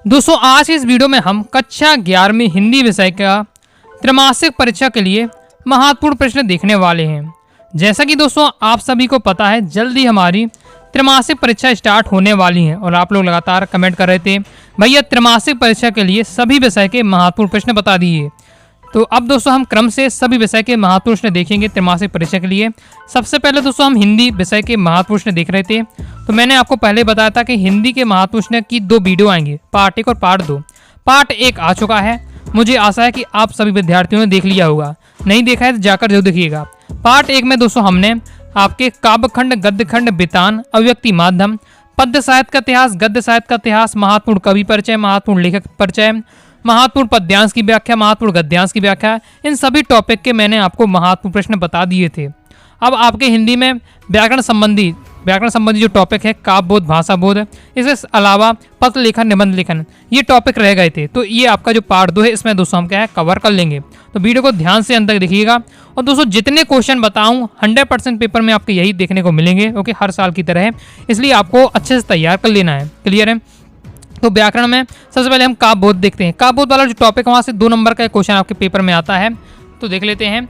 दोस्तों आज इस वीडियो में हम कक्षा 11वीं हिंदी विषय का त्रैमासिक परीक्षा के लिए महत्वपूर्ण प्रश्न देखने वाले हैं। जैसा कि दोस्तों आप सभी को पता है, जल्दी हमारी त्रैमासिक परीक्षा स्टार्ट होने वाली है और आप लोग लगातार कमेंट कर रहे थे भैया त्रैमासिक परीक्षा के लिए सभी विषय के महत्वपूर्ण प्रश्न बता दिए। तो अब दोस्तों हम क्रम से सभी विषय के महत्वपूर्ण प्रश्न देखेंगे त्रैमासिक परीक्षा के लिए। सबसे पहले दोस्तों हम हिंदी विषय के महत्वपूर्ण प्रश्न देख रहे थे। तो मैंने आपको पहले बताया था कि हिंदी के महत्वपूर्ण प्रश्न की 2 वीडियो आएंगे, पार्ट 1 और पार्ट 2। पार्ट 1 आ चुका है, मुझे आशा है कि आप सभी विद्यार्थियों ने देख लिया होगा। नहीं देखा है तो जाकर जरूर देखिएगा। पार्ट 1 में दोस्तों हमने आपके काव्य खंड, गद्य खंड, बितान, अभिव्यक्ति माध्यम, पद्य साहित्य का इतिहास, गद्य साहित्य का इतिहास, महत्वपूर्ण कवि परिचय, महत्वपूर्ण लेखक परिचय, महत्वपूर्ण पद्यांश की व्याख्या, महत्वपूर्ण गद्यांश की व्याख्या, इन सभी टॉपिक के मैंने आपको महत्वपूर्ण प्रश्न बता दिए थे। अब आपके हिंदी में व्याकरण संबंधी जो टॉपिक है, काव्य बोध, भाषा बोध, इसके अलावा पत्र लेखन, निबंध लेखन, ये टॉपिक रह गए थे। तो ये आपका जो पार्ट 2 है, इसमें दोस्तों हम क्या है कवर कर लेंगे। तो वीडियो को ध्यान से अंत तक देखिएगा। और दोस्तों जितने क्वेश्चन बताऊं 100% पेपर में आपके यही देखने को मिलेंगे, ओके, हर साल की तरह है, इसलिए आपको अच्छे से तैयार कर लेना है। क्लियर है? तो व्याकरण में सबसे पहले हम काव्य बोध देखते हैं। काव्य बोध वाला जो टॉपिक है वहाँ से 2 नंबर का क्वेश्चन आपके पेपर में आता है, तो देख लेते हैं।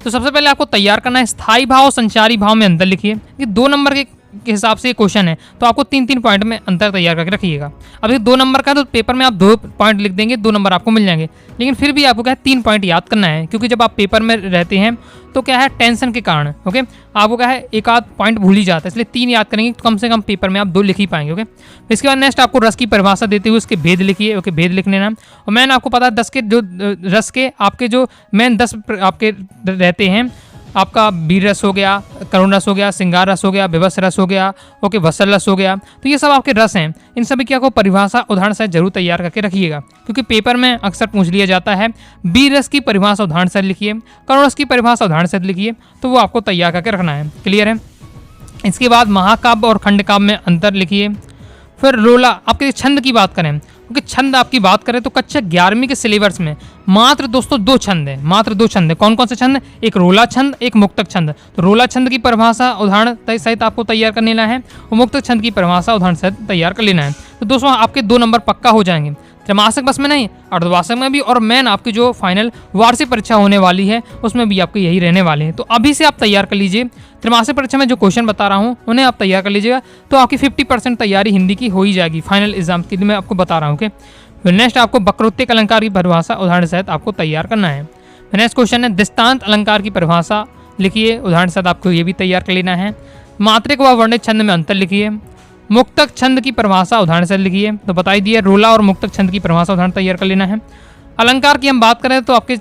तो सबसे पहले आपको तैयार करना है स्थायी भाव और संचारी भाव में अंतर लिखिए। ये 2 नंबर के हिसाब से क्वेश्चन है, तो आपको 3-3 पॉइंट में अंतर तैयार करके रखिएगा। अब ये 2 नंबर का तो पेपर में आप 2 पॉइंट लिख देंगे, 2 नंबर आपको मिल जाएंगे। लेकिन फिर भी आपको क्या है 3 पॉइंट याद करना है, क्योंकि जब आप पेपर में रहते हैं तो क्या है टेंशन के कारण, ओके, आपको क्या है एक आध पॉइंट भूल ही जाता है, इसलिए 3 याद करेंगे तो कम से कम पेपर में आप 2 लिख ही पाएंगे। ओके, इसके बाद नेक्स्ट आपको रस की परिभाषा देते हुए उसके भेद लिखिए। ओके, भेद लिख लेना। और मैंने आपको पता है 10 के जो रस के आपके जो मेन 10 आपके रहते हैं, आपका वीर रस हो गया, करुण रस हो गया, श्रृंगार रस हो गया, विवश रस हो गया, ओके, वत्सल रस हो गया। तो ये सब आपके रस हैं। इन सभी की आपको परिभाषा उदाहरण सहित जरूर तैयार करके रखिएगा, क्योंकि पेपर में अक्सर पूछ लिया जाता है। वीर रस की परिभाषा उदाहरण सहित लिखिए, करुण रस की परिभाषा उदाहरण सहित लिखिए, तो वो आपको तैयार करके रखना है। क्लियर है? इसके बाद महाकाव्य और खंडकाव्य में अंतर लिखिए। फिर रोला, आपके छंद की बात करें, क्योंकि छंद आपकी बात करें तो कक्षा 11वीं के सिलेबस में मात्र दोस्तों 2 छंद है, मात्र 2 छंद है। कौन कौन से छंद? एक रोला छंद, एक मुक्तक छंद। तो रोला छंद की परिभाषा उदाहरण सहित आपको तैयार कर लेना है और मुक्तक छंद की परिभाषा उदाहरण सहित तैयार कर लेना है। तो दोस्तों आपके 2 नंबर पक्का हो जाएंगे, त्रैमासिक बस में नहीं, अर्धवार्षिक में भी, और मेन आपकी जो फाइनल वार्षिक परीक्षा होने वाली है उसमें भी आपके यही रहने वाले हैं। तो अभी से आप तैयार कर लीजिए। त्रैमासिक परीक्षा में जो क्वेश्चन बता रहा हूँ उन्हें आप तैयार कर लीजिएगा, तो आपकी 50% तैयारी हिंदी की हो ही जाएगी फाइनल एग्जाम के लिए, मैं आपको बता रहा हूँ। ओके, नेक्स्ट आपको वक्रोक्तिक अलंकार की परिभाषा उदाहरण सहित आपको तैयार करना है। नेक्स्ट क्वेश्चन है दृष्टांत अलंकार की परिभाषा लिखिए, उदाहरण सहित आपको ये भी तैयार कर लेना है। मात्रिक व वर्णित छंद में अंतर लिखिए। मुक्तक छंद की परिभाषा उदाहरण से लिखिए, तो बताई दिए रोला और मुक्तक छंद की परिभाषा उदाहरण तैयार कर लेना है। अलंकार की हम बात करें तो आपके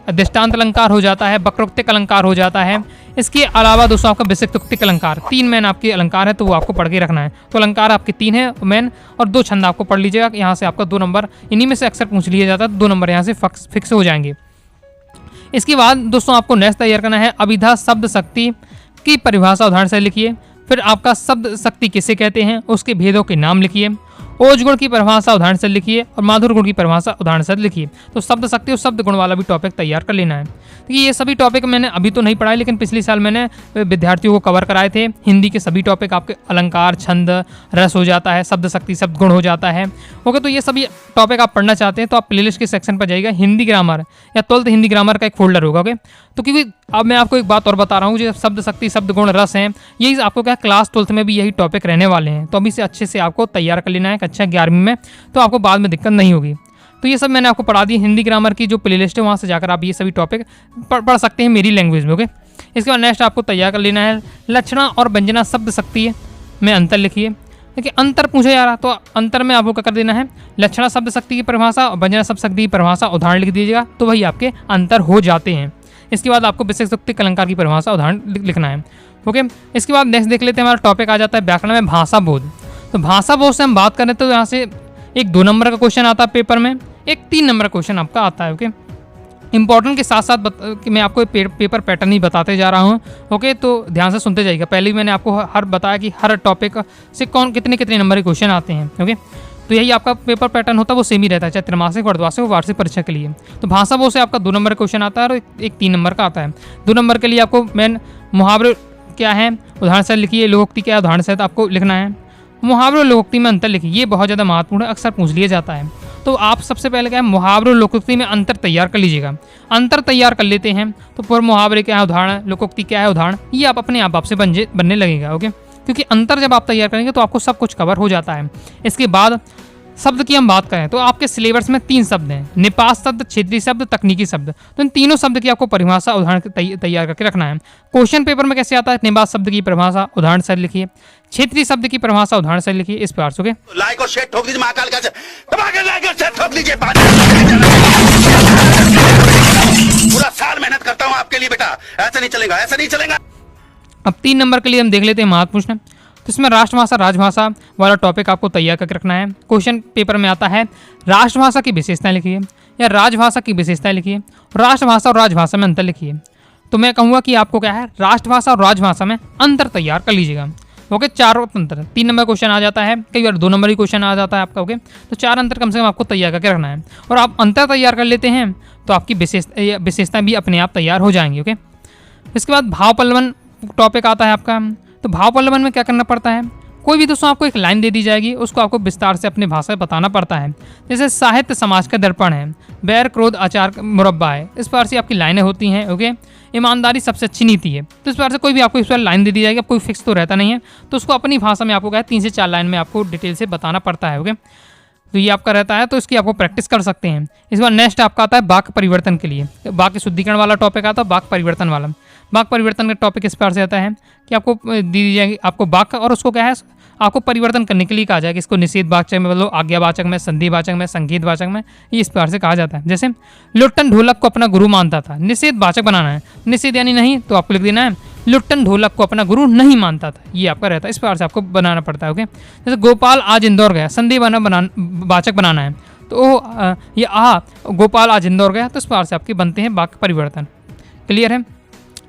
दृष्टांत अलंकार हो जाता है, वक्रोक्तिक अलंकार हो जाता है। इसके अलावा दोस्तों आपका विशिष्टोक्तिक अलंकार, 3 मेन आपके अलंकार है, तो वो आपको पढ़ के रखना है। तो अलंकार आपके 3 है मेन, और 2 छंद आपको पढ़ लीजिएगा। यहाँ से आपका 2 नंबर इन्हीं में से अक्सर पूछ लिया जाता है, 2 नंबर यहाँ से फिक्स हो जाएंगे। इसके बाद दोस्तों आपको नेक्स्ट तैयार करना है अभिधा शब्द शक्ति की परिभाषा उदाहरण से लिखिए। फिर आपका शब्द शक्ति किसे कहते हैं, उसके भेदों के नाम लिखिए। ओज गुण की परिभाषा उदाहरण से लिखिए और माधुर गुण की परिभाषा उदाहरण से लिखिए। तो शब्द शक्ति और शब्द गुण वाला भी टॉपिक तैयार कर लेना है। तो ये सभी टॉपिक मैंने अभी तो नहीं पढ़ाए, लेकिन पिछले साल मैंने विद्यार्थियों को कवर कराए थे। हिंदी के सभी टॉपिक आपके अलंकार, छंद, रस हो जाता है, शब्द शक्ति, शब्द गुण हो जाता है। ओके, तो ये सभी टॉपिक आप पढ़ना चाहते हैं तो आप प्लेलिस्ट के सेक्शन पर जाइएगा, हिंदी ग्रामर या 12th हिंदी ग्रामर का एक फोल्डर होगा। ओके, तो क्योंकि अब मैं आपको एक बात और बता रहा हूँ, जो शब्द शक्ति, शब्द गुण, रस हैं, यही आपको क्या क्लास 12th में भी यही टॉपिक रहने वाले हैं। तो अभी से अच्छे से आपको तैयार कर लेना है कक्षा 11वीं में, तो आपको बाद में दिक्कत नहीं होगी। तो ये सब मैंने आपको पढ़ा दी। हिंदी ग्रामर की जो प्लेलिस्ट है वहाँ से जाकर आप ये सभी टॉपिक पढ़ सकते हैं मेरी लैंग्वेज में। ओके, इसके बाद नेक्स्ट आपको तैयार कर लेना है लक्षणा और व्यंजना शब्द शक्ति में अंतर लिखिए। देखिए अंतर पूछे जा रहा, तो अंतर में आपको क्या कर देना है, लक्षणा शब्द शक्ति की परिभाषा और व्यंजना शब्द शक्ति की परिभाषा उदाहरण लिख दीजिएगा, तो वही आपके अंतर हो जाते हैं। इसके बाद आपको विशिष्टोक्तिक अलंकार की परिभाषा उदाहरण लिखना है। ओके, इसके बाद नेक्स्ट देख लेते हैं, हमारा टॉपिक आ जाता है व्याकरण में भाषा बोध। तो भाषा बोध से हम बात करें तो यहाँ से एक 2 नंबर का क्वेश्चन आता है पेपर में, एक 3 नंबर का क्वेश्चन आपका आता है। ओके, इंपॉर्टेंट के साथ साथ मैं आपको पेपर पैटर्न ही बताते जा रहा हूँ। ओके, तो ध्यान से सुनते जाइएगा। पहले ही मैंने आपको हर बताया कि हर टॉपिक से कितने नंबर के क्वेश्चन आते हैं। ओके, तो यही आपका पेपर पैटर्न होता है, वो सेम ही रहता है, चाहे त्रैमासिक, अर्धवार्षिक, वार्षिक परीक्षा के लिए। तो भाषा बोध से आपका 2 नंबर का क्वेश्चन आता है और एक 3 नंबर का आता है। 2 नंबर के लिए आपको मेन मुहावरे क्या है उदाहरण सहित लिखिए, लोकोक्ति क्या है उदाहरण सहित आपको लिखना है। मुहावरे और लोकोक्ति में अंतर लिखिए। ये बहुत ज़्यादा महत्वपूर्ण है, अक्सर पूछ लिया जाता है। तो आप सबसे पहले क्या है, मुहावरे और लोकोक्ति में अंतर तैयार कर लीजिएगा। अंतर तैयार कर लेते हैं तो फिर मुहावरे क्या है उदाहरण, लोकोक्ति क्या है उदाहरण, ये आप अपने आप से बनने लगेगा। ओके, क्योंकि अंतर जब आप तैयार करेंगे तो आपको सब कुछ कवर हो जाता है। इसके बाद शब्द की हम बात करें तो आपके सिलेबस में 3 शब्द हैं, निपात शब्द, क्षेत्रीय शब्द, तकनीकी शब्द। तो इन तीनों शब्द की आपको परिभाषा उदाहरण तैयार करके रखना है। क्वेश्चन पेपर में कैसे आता है, निपात शब्द की परिभाषा उदाहरण से लिखिए, क्षेत्रीय शब्द की परिभाषा उदाहरण से लिखिए, इस प्रकार से। लाइक और शेयर ठोक दीजिए, महाकाल का लाइक और शेयर ठोक दीजिए। पूरा साल मेहनत करता हूँ आपके लिए बेटा, ऐसा नहीं चलेगा, ऐसा नहीं चलेगा। अब 3 नंबर के लिए हम देख लेते हैं महत्वपूर्ण प्रश्न। तो इसमें राष्ट्रभाषा राजभाषा वाला टॉपिक आपको तैयार करके रखना है। क्वेश्चन पेपर में आता है राष्ट्रभाषा की विशेषताएं लिखिए या राजभाषा की विशेषताएं लिखिए, राष्ट्रभाषा और राजभाषा में अंतर लिखिए। तो मैं कहूँगा कि आपको क्या है, राष्ट्रभाषा और राजभाषा में अंतर तैयार कर लीजिएगा। ओके, 4 अंतर, 3 नंबर क्वेश्चन आ जाता है, कई बार 2 नंबर ही क्वेश्चन आ जाता है आपका। ओके, तो 4 अंतर कम से कम आपको तैयार करके रखना है, और आप अंतर तैयार कर लेते हैं तो आपकी विशेषताएं भी अपने आप तैयार हो जाएंगी। ओके, इसके बाद भाव पल्लवन टॉपिक आता है आपका। तो भाव पल्लवन में क्या करना पड़ता है, कोई भी दोस्तों आपको एक लाइन दे दी जाएगी, उसको आपको विस्तार से अपने भाषा में बताना पड़ता है। जैसे साहित्य समाज का दर्पण है, बैर क्रोध आचार मुरब्बा है, इस प्रकार से आपकी लाइनें होती हैं। ओके, ईमानदारी सबसे अच्छी नीति है। तो इस प्रकार से कोई भी आपको इस पर लाइन दे दी जाएगी, कोई फिक्स तो रहता नहीं है, तो उसको अपनी भाषा में आपको क्या है 3 से 4 लाइन में आपको डिटेल से बताना पड़ता है। ओके, तो ये आपका रहता है, तो इसकी आपको प्रैक्टिस कर सकते हैं। इस बार नेक्स्ट आपका आता है वाक्य परिवर्तन के लिए, वाक्य शुद्धिकरण वाला टॉपिक आता है, वाक्य परिवर्तन वाला। वाक्य परिवर्तन का टॉपिक इस प्रकार से आता है कि आपको दी जाएगी आपको वाक्य, और उसको क्या है आपको परिवर्तन करने के लिए कहा जाएगा। इसको निषेधवाचक में बदलो, आज्ञावाचक में, संधिवाचक में, संकेतवाचक में, ये इस प्रकार से कहा जाता है। जैसे लुट्टन ढोलक को अपना गुरु मानता था, निषेधवाचक बनाना है, निषेध यानी नहीं, तो आपको लिख देना है लुट्टन ढोलक को अपना गुरु नहीं मानता था, ये आपका रहता है। इस प्रकार से आपको बनाना पड़ता है। ओके, जैसे गोपाल आज इंदौर गया, संधि वाचक बनाना है, तो ये गोपाल आज इंदौर गया, तो इस प्रकार से आपके बनते हैं वाक्य परिवर्तन। क्लियर है,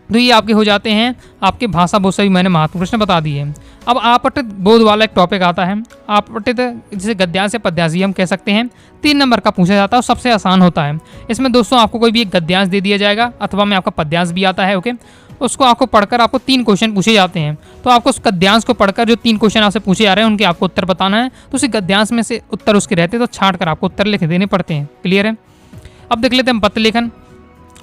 तो ये आपके हो जाते हैं आपके भाषा बोध से भी मैंने महत्वपूर्ण प्रश्न बता दिए। अब आपतित बोध वाला एक टॉपिक आता है, आपतित जिसे गद्यांश या पद्यांश हम कह सकते हैं, 3 नंबर का पूछा जाता है और सबसे आसान होता है। इसमें दोस्तों आपको कोई भी एक गद्यांश दे दिया जाएगा, अथवा में आपका पद्यांश भी आता है। ओके, उसको आपको पढ़कर आपको 3 क्वेश्चन पूछे जाते हैं, तो आपको उस गद्यांश को पढ़कर जो 3 क्वेश्चन आपसे पूछे जा रहे हैं उनके आपको उत्तर बताना है। तो उसी गद्यांश में से उत्तर उसके रहते हैं, तो छांट कर आपको उत्तर लिख देने पड़ते हैं। क्लियर है, अब देख लेते हैं पत्र लेखन।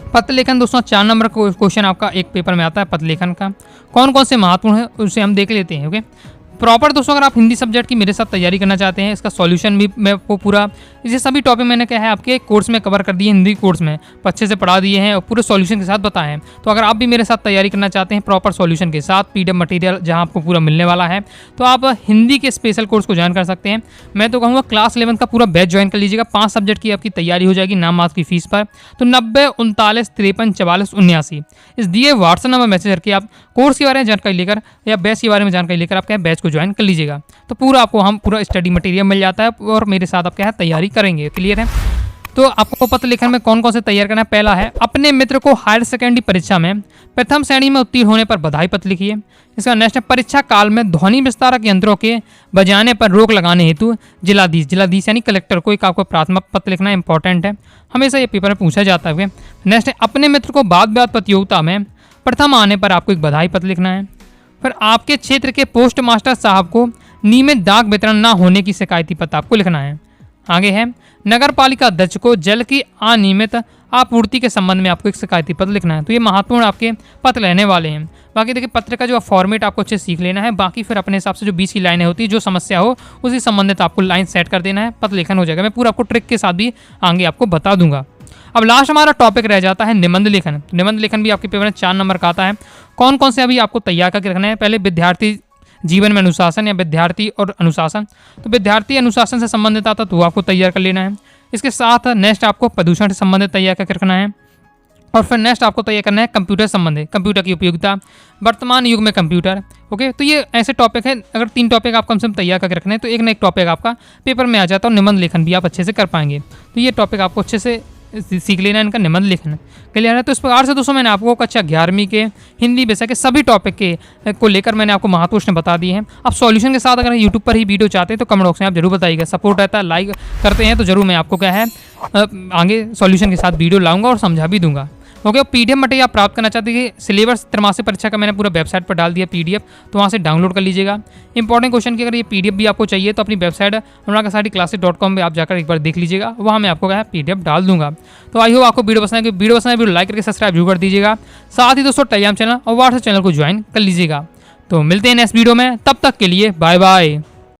पत्र लेखन दोस्तों 4 नंबर क्वेश्चन आपका एक पेपर में आता है। पत्र लेखन का कौन कौन से महत्वपूर्ण है उसे हम देख लेते हैं। ओके, प्रॉपर दोस्तों अगर आप हिंदी सब्जेक्ट की मेरे साथ तैयारी करना चाहते हैं, इसका सॉल्यूशन भी मैं आपको पूरा, ये सभी टॉपिक मैंने क्या है आपके कोर्स में कवर कर दिए, हिंदी कोर्स में अच्छे से पढ़ा दिए हैं और पूरे सॉल्यूशन के साथ बताए हैं। तो अगर आप भी मेरे साथ तैयारी करना चाहते हैं प्रॉपर सॉल्यूशन के साथ, PDF मटेरियल जहां आपको पूरा मिलने वाला है, तो आप हिंदी के स्पेशल कोर्स को ज्वाइन कर सकते हैं। मैं तो कहूँगा क्लास 11 का पूरा बैच ज्वाइन कर लीजिएगा, 5 सब्जेक्ट की आपकी तैयारी हो जाएगी नाम मात्र की फीस पर। तो 90 39 53 44 79 इस दिए व्हाट्सएप नंबर मैसेज करके आप कोर्स के बारे में जानकारी लेकर या बैच के बारे में जानकारी लेकर आप क्या बैच को ज्वाइन कर लीजिएगा। तो पूरा आपको हम पूरा स्टडी मटेरियल मिल जाता है और मेरे साथ आप क्या है तैयारी करेंगे। क्लियर है, तो आपको पत्र लेखन में कौन कौन से तैयार करना है। पहला है अपने मित्र को हायर सेकेंडरी परीक्षा में प्रथम श्रेणी में उत्तीर्ण होने पर बधाई पत्र लिखिए। इसका नेक्स्ट है परीक्षा काल में ध्वनि विस्तारक यंत्रों के बजाने पर रोक लगाने हेतु जिलाधीश यानी कलेक्टर को एक आपको प्रार्थना पत्र लिखना इंपॉर्टेंट है, हमेशा ये पेपर में पूछा जाता है। नेक्स्ट है अपने मित्र को वाद विवाद प्रतियोगिता में प्रथम आने पर आपको एक बधाई पत्र लिखना है। फिर आपके क्षेत्र के पोस्ट मास्टर साहब को नियमित डाक वितरण न होने की शिकायती पत्र आपको लिखना है। आगे है नगर पालिका अध्यक्ष को जल की अनियमित आपूर्ति के संबंध में आपको एक शिकायती पत्र लिखना है। तो ये महत्वपूर्ण आपके पत्र रहने वाले हैं। बाकी देखिए पत्र का जो फॉर्मेट आपको अच्छे सीख लेना है, बाकी फिर अपने हिसाब से जो 20 की लाइनें होती है, जो समस्या हो उसी संबंधित आपको लाइन सेट कर देना है, पत्र लेखन हो जाएगा। मैं पूरा आपको ट्रिक के साथ भी आगे आपको बता दूंगा। अब लास्ट हमारा टॉपिक रह जाता है निबंध लेखन। निबंध लेखन भी आपके पेपर में 4 नंबर का आता है। कौन कौन से अभी आपको तैयार करके रखना है। पहले विद्यार्थी जीवन में अनुशासन या विद्यार्थी और अनुशासन, तो विद्यार्थी अनुशासन से संबंधित आता तो आपको तैयार कर लेना है। इसके साथ नेक्स्ट आपको प्रदूषण से संबंधित तैयार करके रखना है, और फिर नेक्स्ट आपको तैयार करना है कंप्यूटर संबंधित, कंप्यूटर की उपयोगिता, वर्तमान युग में कंप्यूटर। ओके, तो ये ऐसे टॉपिक है, अगर 3 टॉपिक आप कम से कम तैयार करके रखना है तो एक ना एक टॉपिक आपका पेपर में आ जाता है और निबंध लेखन भी आप अच्छे से कर पाएंगे। तो ये टॉपिक आपको अच्छे से सीख लेना है, इनका निबंध लेखन क्लियर है। तो इस प्रकार से दोस्तों मैंने आपको कक्षा 11वीं के हिंदी विषय के सभी टॉपिक के को लेकर मैंने आपको महत्वपूर्ण प्रश्न बता दिए हैं। अब सॉल्यूशन के साथ अगर यूट्यूब पर ही वीडियो चाहते हैं तो कमेंट बॉक्स में आप जरूर बताइएगा, सपोर्ट रहता है, लाइक करते हैं तो जरूर मैं आपको क्या है आगे सॉल्यूशन के साथ वीडियो लाऊंगा और समझा भी दूंगा। ओके, पीडीएफ मटेरियल आप प्राप्त करना चाहते हैं सिलेबस त्रैमासिक परीक्षा का मैंने पूरा वेबसाइट पर डाल दिया पीडीएफ, तो वहाँ से डाउनलोड कर लीजिएगा। इंपॉर्टेंट क्वेश्चन की अगर ये पीडीएफ भी आपको चाहिए तो अपनी वेबसाइट अनुरागसारीclasses.com पे आप जाकर एक बार देख लीजिएगा, वहाँ मैं आपको क्या पीडीएफ डाल दूंगा। तो आई होप आपको वीडियो पसंद है, वीडियो पसंद है वीडियो लाइक करके सब्सक्राइब जरूर कर दीजिएगा। साथ ही दोस्तों टेलीग्राम चैनल और व्हाट्सएप चैनल को ज्वाइन कर लीजिएगा। तो मिलते हैं नेक्स्ट वीडियो में, तब तक के लिए बाय बाय।